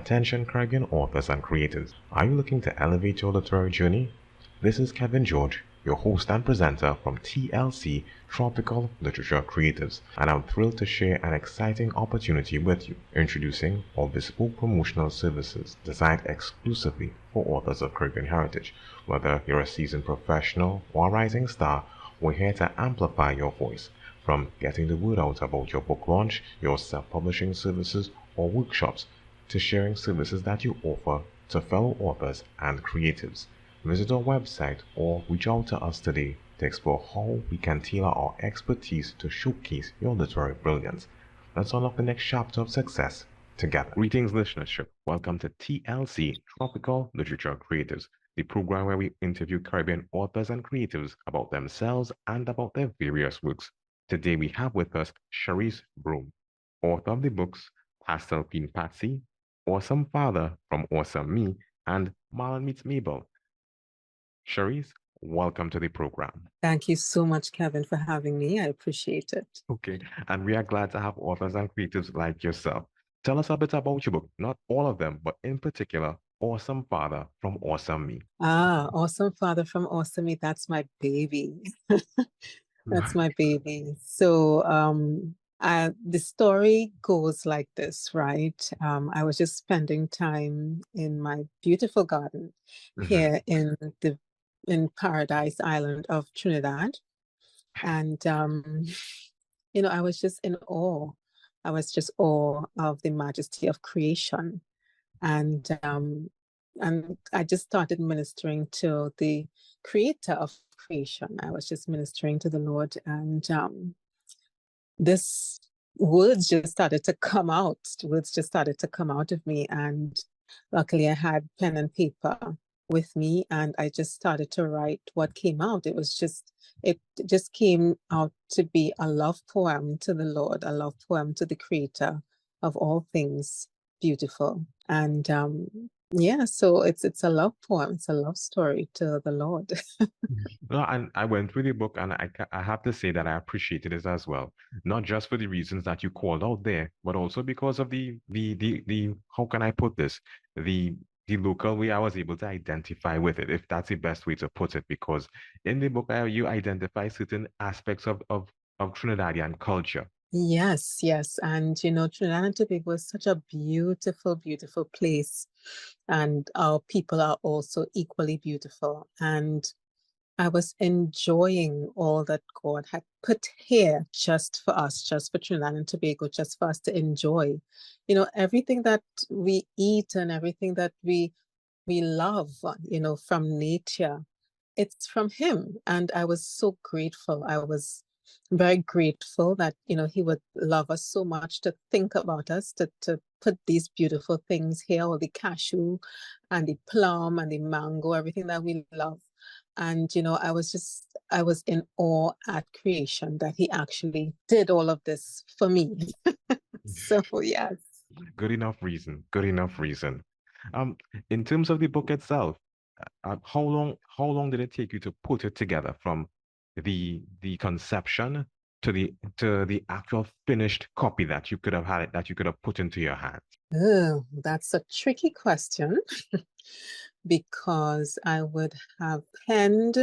Attention Caribbean authors and creators, are you looking to elevate your literary journey? This is Kevin George, your host and presenter from TLC Tropical Literature Creatives, and I'm thrilled to share an exciting opportunity with you, introducing our bespoke promotional services designed exclusively for authors of Caribbean heritage. Whether you're a seasoned professional or a rising star, we're here to amplify your voice. From getting the word out about your book launch, your self-publishing services, or workshops, to sharing services that you offer to fellow authors and creatives. Visit our website or reach out to us today to explore how we can tailor our expertise to showcase your literary brilliance. Let's unlock the next chapter of success together. Greetings, listenership. Welcome to TLC Tropical Literature Creatives, the program where we interview Caribbean authors and creatives about themselves and about their various works. Today we have with us Charisse Broome, author of the books Pastel Queen Patsy, Awesome Father from Awesome Me, and Marlon Meets Mabel. Charisse, welcome to the program. Thank you so much, Kevin, for having me. I appreciate it. Okay, and we are glad to have authors and creatives like yourself. Tell us a bit about your book, not all of them, but in particular, Awesome Father from Awesome Me. Awesome Father from Awesome Me, that's my baby. That's my baby. So the story goes like this, right? I was just spending time in my beautiful garden here in Paradise Island of Trinidad. And, I was just in awe. I was just awe of the majesty of creation. And I just started ministering to the creator of creation. I was just ministering to the Lord, and this words just started to come out. Words just started to come out of me, and luckily I had pen and paper with me, and I just started to write what came out. It just came out to be a love poem to the Lord, a love poem to the creator of all things beautiful. And so it's a love poem. It's a love story to the Lord. No, and I went through the book, and I have to say that I appreciated it as well. Not just for the reasons that you called out there, but also because of the how can I put this? The local way I was able to identify with it, if that's the best way to put it. Because in the book, you identify certain aspects of Trinidadian culture. Yes. And, Trinidad and Tobago is such a beautiful, beautiful place. And our people are also equally beautiful. And I was enjoying all that God had put here just for us, just for Trinidad and Tobago, just for us to enjoy. Everything that we eat and everything that we love, from nature, it's from Him. And I was so grateful. I was very grateful that, He would love us so much to think about us, to put these beautiful things here, all the cashew and the plum and the mango, everything that we love. And, I was in awe at creation that He actually did all of this for me. So, yes. Good enough reason. Good enough reason. In terms of the book itself, how long did it take you to put it together from the conception to the actual finished copy that you could have put into your hands? Oh, that's a tricky question. Because I would have penned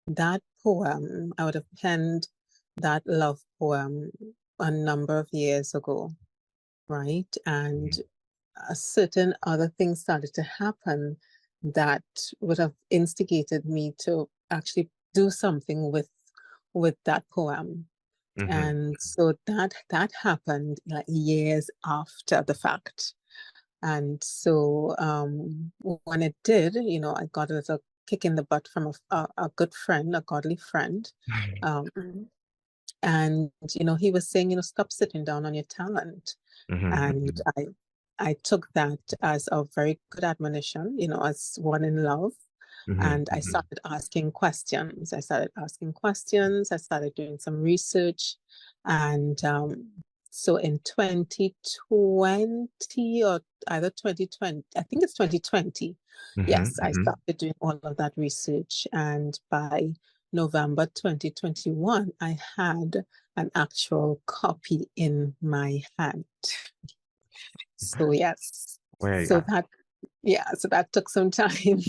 that poem, I would have penned that love poem a number of years ago, right? And a certain other things started to happen that would have instigated me to actually do something with that poem. And so that happened like years after the fact. And so when it did, I got a little kick in the butt from a good friend, a godly friend. And, he was saying, stop sitting down on your talent. And I took that as a very good admonition, as one in love. And I started asking questions. I started doing some research. And so in 2020 or either 2020, I think it's 2020. Yes, I started doing all of that research. And by November 2021, I had an actual copy in my hand. So yes. Well, So that took some time.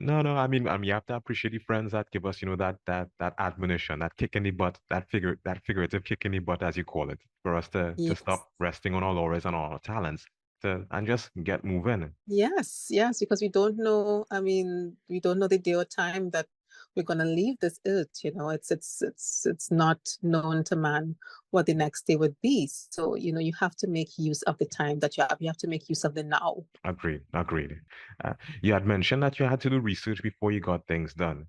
no, no. I mean, you have to appreciate the friends that give us, that admonition, that kick in the butt, that figurative kick in the butt, as you call it, for us to Yes. stop resting on our laurels and our talents, and just get moving. Yes, yes, because we don't know, I mean, we don't know the day or time that we're gonna leave this earth, you know. It's not known to man what the next day would be. So, you have to make use of the time that you have. You have to make use of the now. Agreed, agreed. You had mentioned that you had to do research before you got things done.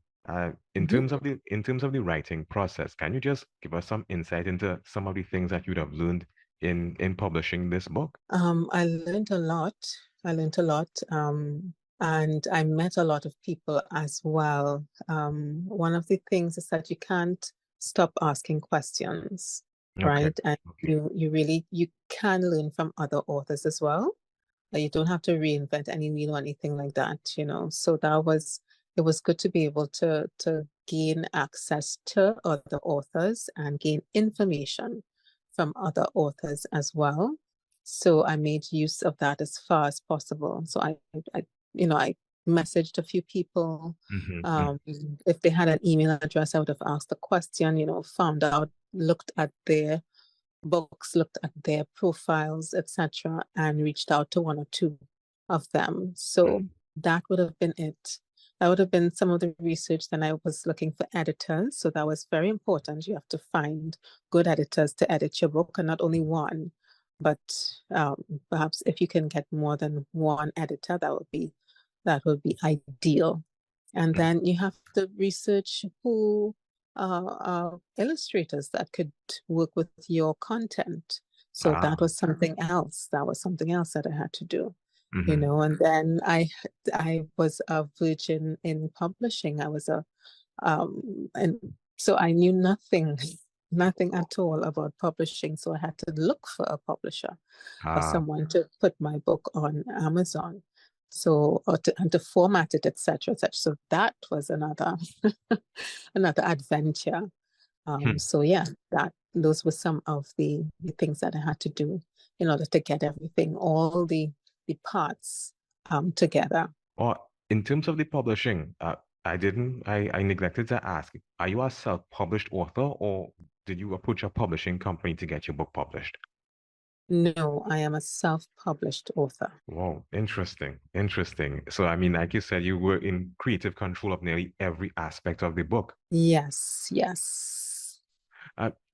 In Mhm. terms of the writing process, can you just give us some insight into some of the things that you'd have learned in publishing this book? I learned a lot. I learned a lot. And I met a lot of people as well. One of the things is that you can't stop asking questions, Okay, right? And okay. you can learn from other authors as well. You don't have to reinvent any wheel or anything like that, you know. So it was good to be able to gain access to other authors and gain information from other authors as well. So I made use of that as far as possible. So I messaged a few people. Mm-hmm. If they had an email address, I would have asked a question, found out, looked at their books, looked at their profiles, etc., and reached out to one or two of them. So that would have been it. That would have been some of the research. Then I was looking for editors. So that was very important. You have to find good editors to edit your book, and not only one, but perhaps if you can get more than one editor, that would be ideal. And Mm. then you have to research who illustrators that could work with your content. So Ah, that was something else. That was something else that I had to do, mm-hmm. And then I was a virgin in publishing. And so I knew nothing, nothing at all about publishing. So I had to look for a publisher or Ah, someone to put my book on Amazon. So, and to format it, etc., etc. So that was another another adventure. hmm. So yeah, those were some of the things that I had to do in order to get everything, all the parts together. Or in terms of the publishing, I neglected to ask, are you a self-published author or did you approach a publishing company to get your book published? No, I am a self-published author. Wow, interesting, interesting. So, I mean, like you said, you were in creative control of nearly every aspect of the book. Yes, yes.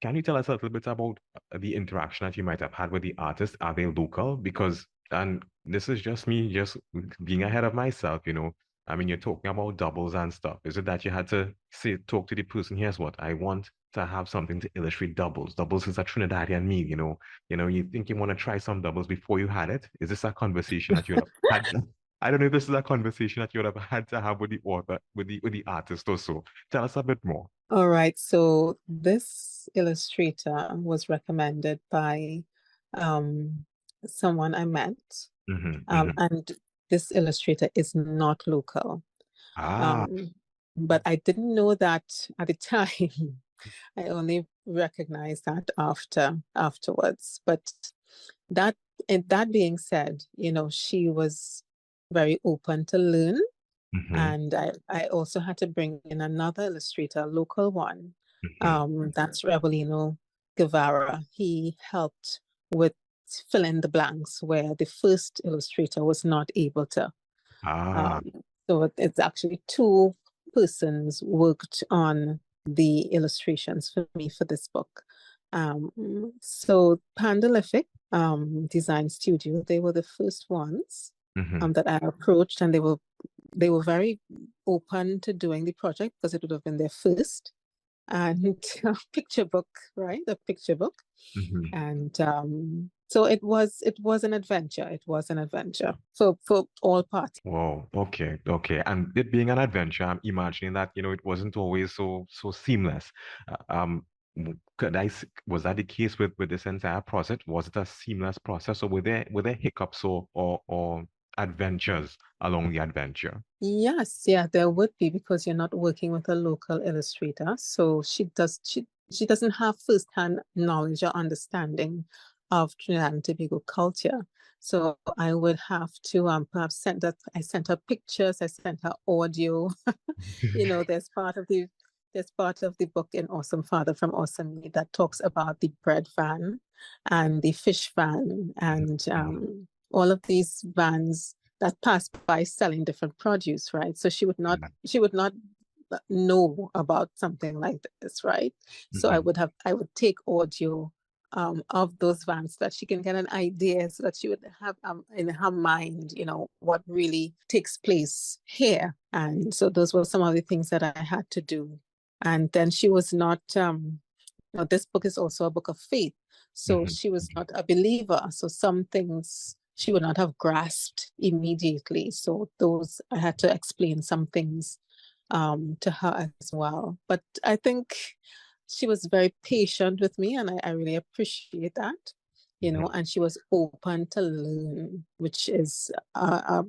Can you tell us a little bit about the interaction that you might have had with the artists? Are they local? Because, and this is just me, just being ahead of myself. I mean, you're talking about doubles and stuff. Is it that you had to say, talk to the person, here's what I want to have something to illustrate doubles. Doubles is a Trinidadian meal. You think you want to try some doubles before you had it. Is this a conversation that you would have had? I don't know if this is a conversation that you would have had to have with the author, with the artist or so. Tell us a bit more. All right. So this illustrator was recommended by um, someone I met. Hmm, hmm. And this illustrator is not local. Ah. Um, but I didn't know that at the time. I only recognized that afterwards. But that that being said, she was very open to learn. Hmm, And I also had to bring in another illustrator, a local one. hmm. That's Revelino Guevara. He helped with fill in the blanks where the first illustrator was not able to. Ah, Um, so it's actually two persons worked on the illustrations for me for this book. So Pandalific Design Studio, they were the first ones hmm. that I approached, and they were very open to doing the project because it would have been their first and picture book, right? A picture book. Hmm. And so it was an adventure. It was an adventure for all parties. Wow. Okay. Okay. And it being an adventure, I'm imagining that, it wasn't always so seamless. Was that the case with this entire process? Was it a seamless process, or were there hiccups or adventures along the adventure? Yes, yeah, there would be because you're not working with a local illustrator. So she doesn't have first-hand knowledge or understanding of Trinidad and Tobago culture. So I would have to perhaps I sent her pictures, I sent her audio. You know, there's part of the book in Awesome Father from Awesome Me that talks about the bread van and the fish van and all of these vans that pass by selling different produce, right? So she would not know about something like this, right? So I would take audio of those vans so that she can get an idea, so that she would have in her mind, you know, what really takes place here. And so those were some of the things that I had to do. And then she was not, this book is also a book of faith. So she was not a believer. So some things she would not have grasped immediately. So those, I had to explain some things to her as well. But I think she was very patient with me, and I really appreciate that, you know, and she was open to learn, which is a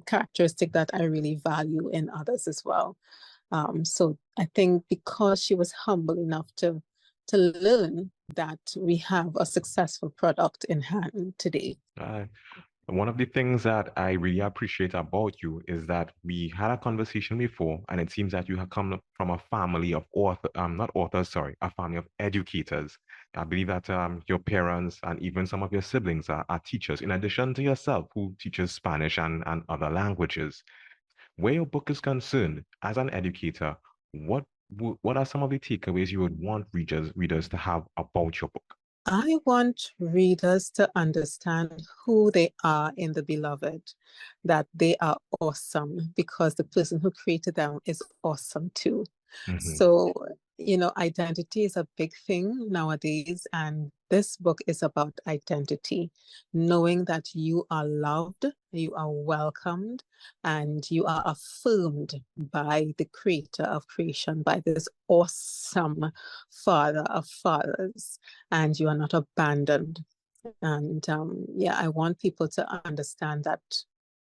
characteristic that I really value in others as well. So I think because she was humble enough to learn, that we have a successful product in hand today. One of the things that I really appreciate about you is that we had a conversation before, and it seems that you have come from a family of not authors, sorry, a family of educators. I believe that your parents and even some of your siblings are teachers, in addition to yourself, who teaches Spanish and other languages. Where your book is concerned, as an educator, what are some of the takeaways you would want readers to have about your book? I want readers to understand who they are in the beloved, that they are awesome because the person who created them is awesome too. So, you know, identity is a big thing nowadays, and this book is about identity, knowing that you are loved, you are welcomed, and you are affirmed by the creator of creation, by this awesome father of fathers, and you are not abandoned. And yeah, I want people to understand that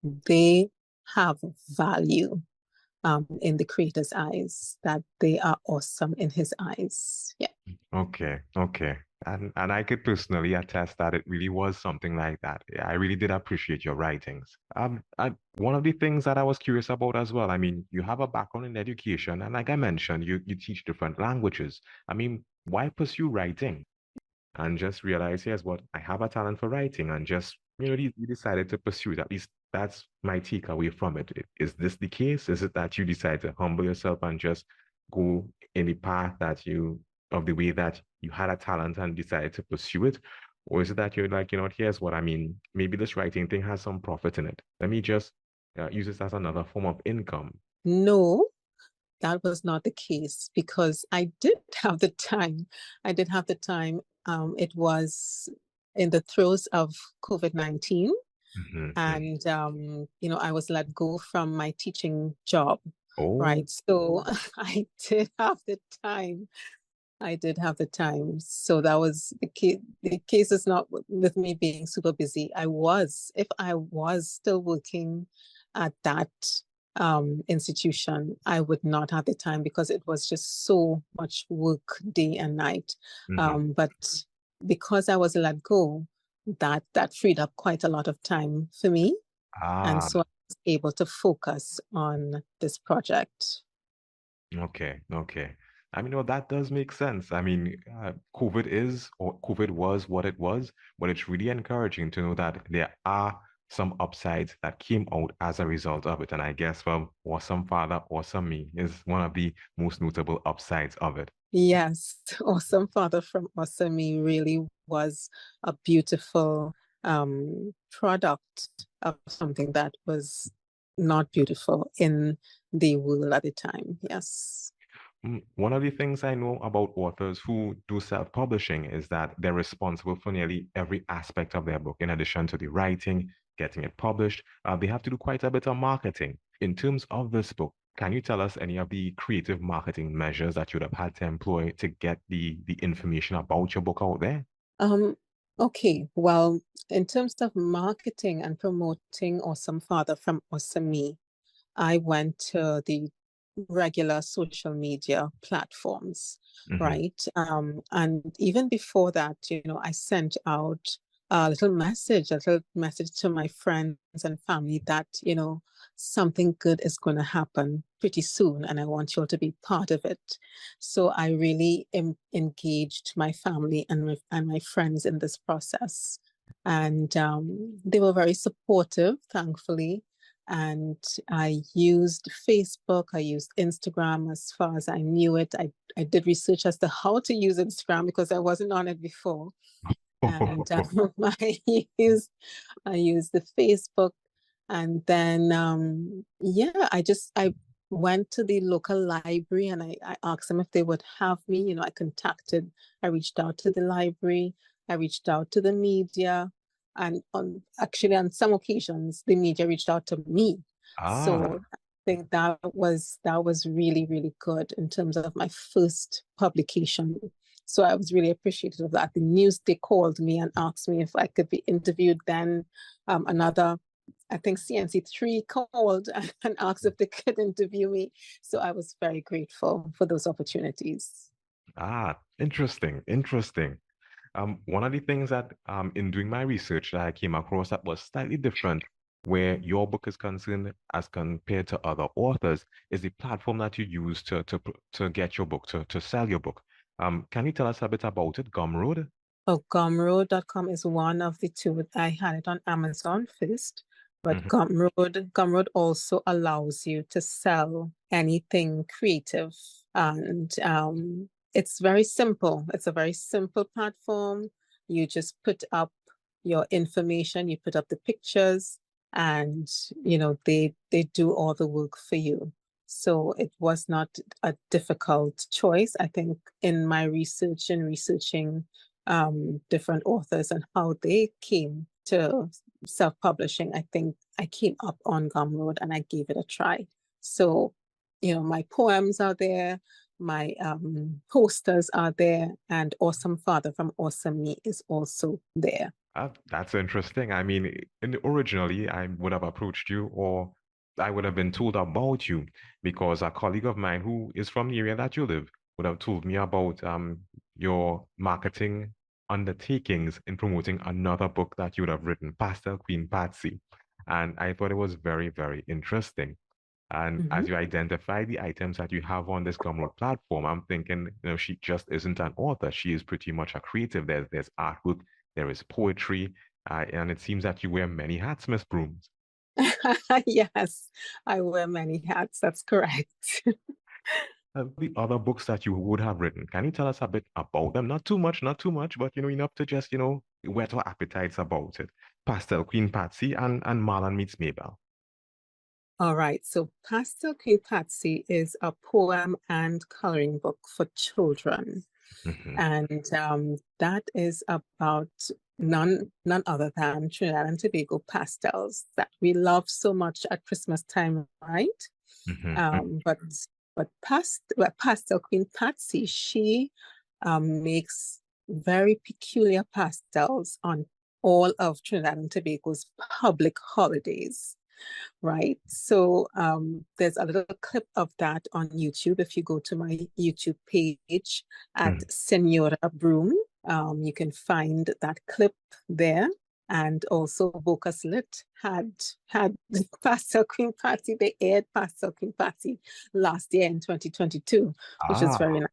they have value in the creator's eyes, that they are awesome in his eyes. Yeah. Okay. And I could personally attest that it really was something like that. Yeah, I really did appreciate your writings. One of the things that I was curious about as well, I mean, you have a background in education, and like I mentioned, you teach different languages. I mean, why pursue writing? And just realize, yes, what I have a talent for writing, and just, you decided to pursue it. At least that's my takeaway from it. Is this the case? Is it that you decide to humble yourself and just go in the path of the way that you had a talent and decided to pursue it? Or is it that you're like, here's what I mean, maybe this writing thing has some profit in it. Let me just use this as another form of income. No, that was not the case, because I did have the time. I did have the time. It was in the throes of COVID-19. And, I was let go from my teaching job, Oh. right? So I did have the time. I did have the time. So that was the case. The case is not with me being super busy. If I was still working at that institution, I would not have the time, because it was just so much work day and night. But because I was let go, that freed up quite a lot of time for me. And so I was able to focus on this project. Okay. I mean, that does make sense. I mean, COVID was what it was, but it's really encouraging to know that there are some upsides that came out as a result of it. And I guess, well, Awesome Father, Awesome Me is one of the most notable upsides of it. Yes, Awesome Father from Awesome Me really was a beautiful product of something that was not beautiful in the world at the time. Yes. One of the things I know about authors who do self-publishing is that they're responsible for nearly every aspect of their book. In addition to the writing, getting it published, they have to do quite a bit of marketing. In terms of this book, can you tell us any of the creative marketing measures that you'd have had to employ to get the information about your book out there? Okay, well, in terms of marketing and promoting Awesome Father from Awesome Me, I went to the regular social media platforms, right? And even before that, I sent out a little message to my friends and family that, something good is going to happen pretty soon, and I want you all to be part of it. So I really engaged my family and my friends in this process. And they were very supportive, thankfully. And I used Facebook, I used Instagram as far as I knew it. I did research as to how to use Instagram because I wasn't on it before. And I used the Facebook, and then I went to the local library and I asked them if they would have me. I reached out to the library, I reached out to the media, and on some occasions the media reached out to me. Ah, So I think that was really, really good in terms of my first publication. So I was really appreciative of that. The news, they called me and asked me if I could be interviewed. Then I think CNC3 called and asked if they could interview me. So I was very grateful for those opportunities. interesting, interesting. One of the things that in doing my research that I came across that was slightly different, where your book is concerned as compared to other authors, is the platform that you use to get your book, to sell your book. Can you tell us a bit about it, Gumroad? Oh, Gumroad.com is one of the two. I had it on Amazon first, but Hmm. Gumroad also allows you to sell anything creative. And it's very simple. It's a very simple platform. You just put up your information, you put up the pictures, and they do all the work for you. So it was not a difficult choice. I think in my research and researching different authors and how they came to self-publishing, I think I came up on Gumroad and I gave it a try. So, my poems are there, my posters are there, and Awesome Father from Awesome Me is also there. That's interesting. I mean, originally I would have approached you, or I would have been told about you because a colleague of mine who is from the area that you live would have told me about your marketing undertakings in promoting another book that you would have written, Pastel Queen Patsy. And I thought it was very, very interesting. And Mhm. as you identify the items that you have on this Gumroad platform, I'm thinking, she just isn't an author. She is pretty much a creative. There's artwork, there is poetry, and it seems that you wear many hats, Miss Broome. Yes, I wear many hats. That's correct. The other books that you would have written, can you tell us a bit about them? Not too much, but enough to just, whet our appetites about it. Pastel Queen Patsy and Marlon Meets Mabel. All right, so Pastel Queen Patsy is a poem and coloring book for children. Hmm. And that is about none other than Trinidad and Tobago pastels that we love so much at Christmas time, right? Hmm. But Pastel Queen Patsy, she makes very peculiar pastels on all of Trinidad and Tobago's public holidays, right? So there's a little clip of that on YouTube. If you go to my YouTube page at Senora Broome, you can find that clip there. And also Vocus Lit had Pastel Queen Party. They aired Pastel Queen Party last year in 2022, which is very Ah. nice.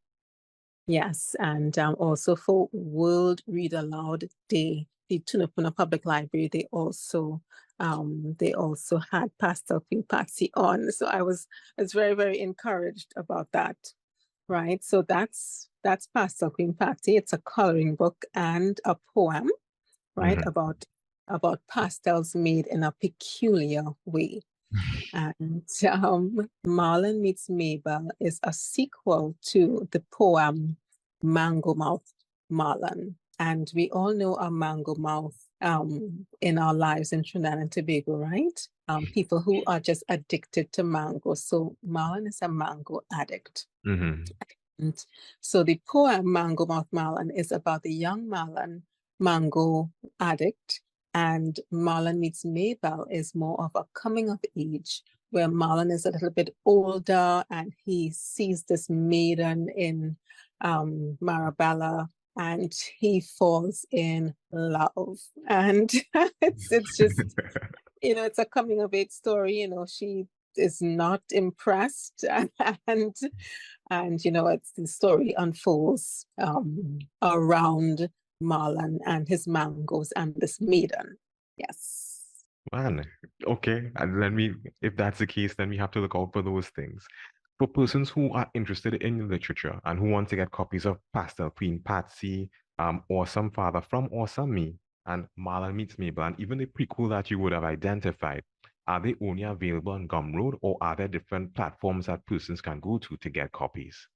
Yes, and also for World Read Aloud Day, the Tunapuna Public Library, they also had Pastel Queen Patsy on. So I was very, very encouraged about that. Right. So that's Pastel Queen Patsy. It's a coloring book and a poem, right, Hmm. about pastels made in a peculiar way. And Marlon Meets Mabel is a sequel to the poem Mango Mouth Marlon. And we all know a mango mouth in our lives in Trinidad and Tobago, right? People who are just addicted to mango. So Marlon is a mango addict. Hmm. And so the poem Mango Mouth Marlon is about the young Marlon, mango addict, and Marlon Meets Mabel is more of a coming of age, where Marlon is a little bit older and he sees this maiden in Marabella, and he falls in love. And it's just, it's a coming of age story. She is not impressed, and it's the story unfolds around Marlon and his mangoes and this maiden. Yes. Man, okay. And if that's the case, then we have to look out for those things. For persons who are interested in literature and who want to get copies of Pastel Queen Patsy, Awesome Father from Awesome Me, and Marlon Meets Mabel, and even the prequel that you would have identified, are they only available on Gumroad, or are there different platforms that persons can go to get copies?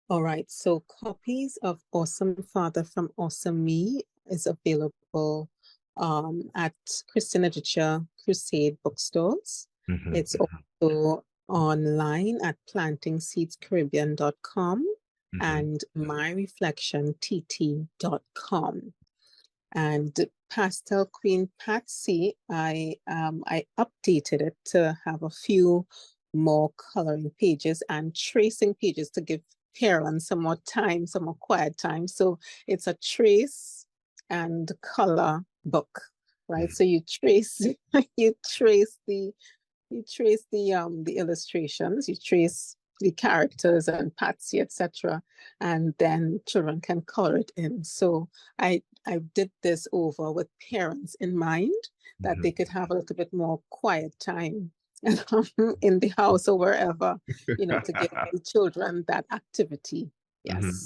All right, so copies of Awesome Father from Awesome Me is available at Christian Literature Crusade bookstores. Mm-hmm. It's also online at plantingseedscaribbean.com and myreflectiontt.com. And Pastel Queen Patsy, I updated it to have a few more coloring pages and tracing pages to give parents some more time, some more quiet time. So it's a trace and color book, right? So you trace the illustrations, you trace the characters and Patsy, etc., and then children can color it in. So I did this over with parents in mind, that they could have a little bit more quiet time in the house or wherever, to give the children that activity. Yes.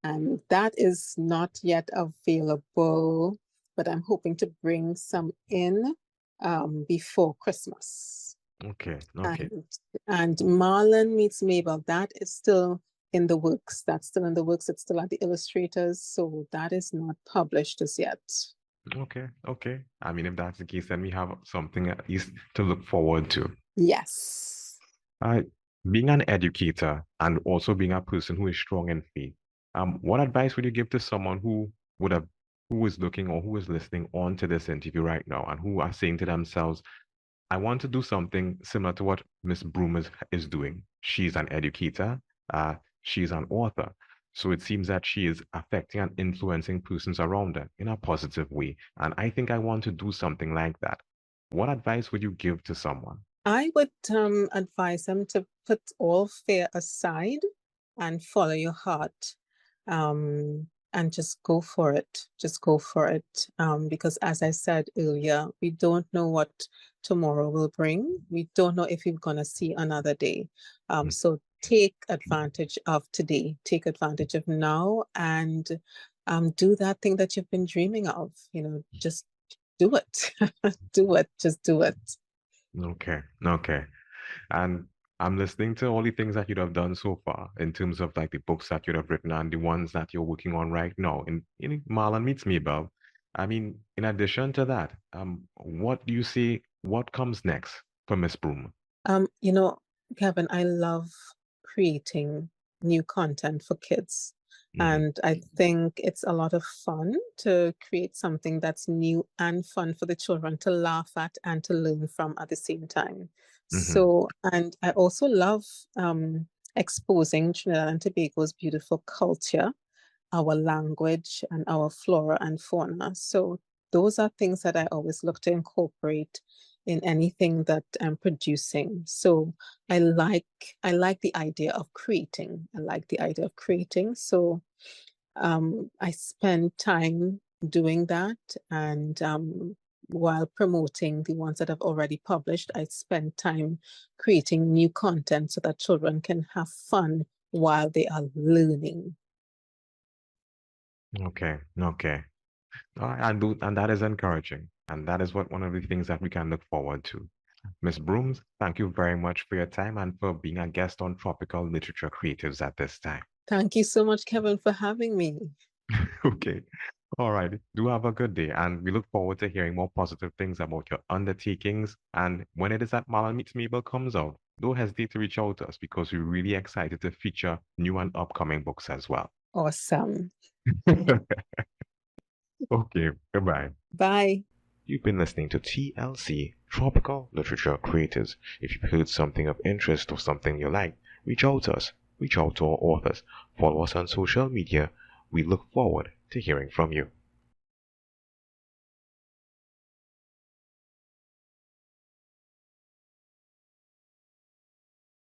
And that is not yet available, but I'm hoping to bring some in before Christmas. Okay. And Marlon Meets Mabel, that is still in the works. That's still in the works. It's still at the illustrators, so that is not published as yet. Okay. I mean, if that's the case, then we have something at least to look forward to. Yes. Being an educator and also being a person who is strong in faith, what advice would you give to someone who is looking or who is listening on to this interview right now and who are saying to themselves, I want to do something similar to what Miss Broome is doing. She's an educator, she's an author. So it seems that she is affecting and influencing persons around her in a positive way. And I think I want to do something like that. What advice would you give to someone? I would advise them to put all fear aside and follow your heart. And just go for it. Just go for it. Because as I said earlier, we don't know what tomorrow will bring. We don't know if we're going to see another day. So take advantage of today. Take advantage of now, and do that thing that you've been dreaming of. Just do it. Do it. Just do it. Okay. And I'm listening to all the things that you'd have done so far in terms of like the books that you'd have written and the ones that you're working on right now. And Marlon Meets Mabel. I mean, in addition to that, what do you see? What comes next for Miss Broome? Kevin, I love creating new content for kids. And I think it's a lot of fun to create something that's new and fun for the children to laugh at and to learn from at the same time. So, and I also love exposing Trinidad and Tobago's beautiful culture, our language, and our flora and fauna. So those are things that I always look to incorporate in anything that I'm producing. So I like the idea of creating. So I spend time doing that, and while promoting the ones that I've already published, I spend time creating new content so that children can have fun while they are learning. Okay. And that is encouraging. And that is one of the things that we can look forward to. Miss Broome, thank you very much for your time and for being a guest on Tropical Literature Creatives at this time. Thank you so much, Kevin, for having me. Okay. All right. Do have a good day. And we look forward to hearing more positive things about your undertakings. And when it is that Marlon Meets Mabel comes out, don't hesitate to reach out to us because we're really excited to feature new and upcoming books as well. Awesome. Okay. Goodbye. Bye. You've been listening to TLC, Tropical Literature Creators. If you've heard something of interest or something you like, reach out to us. Reach out to our authors. Follow us on social media. We look forward to hearing from you.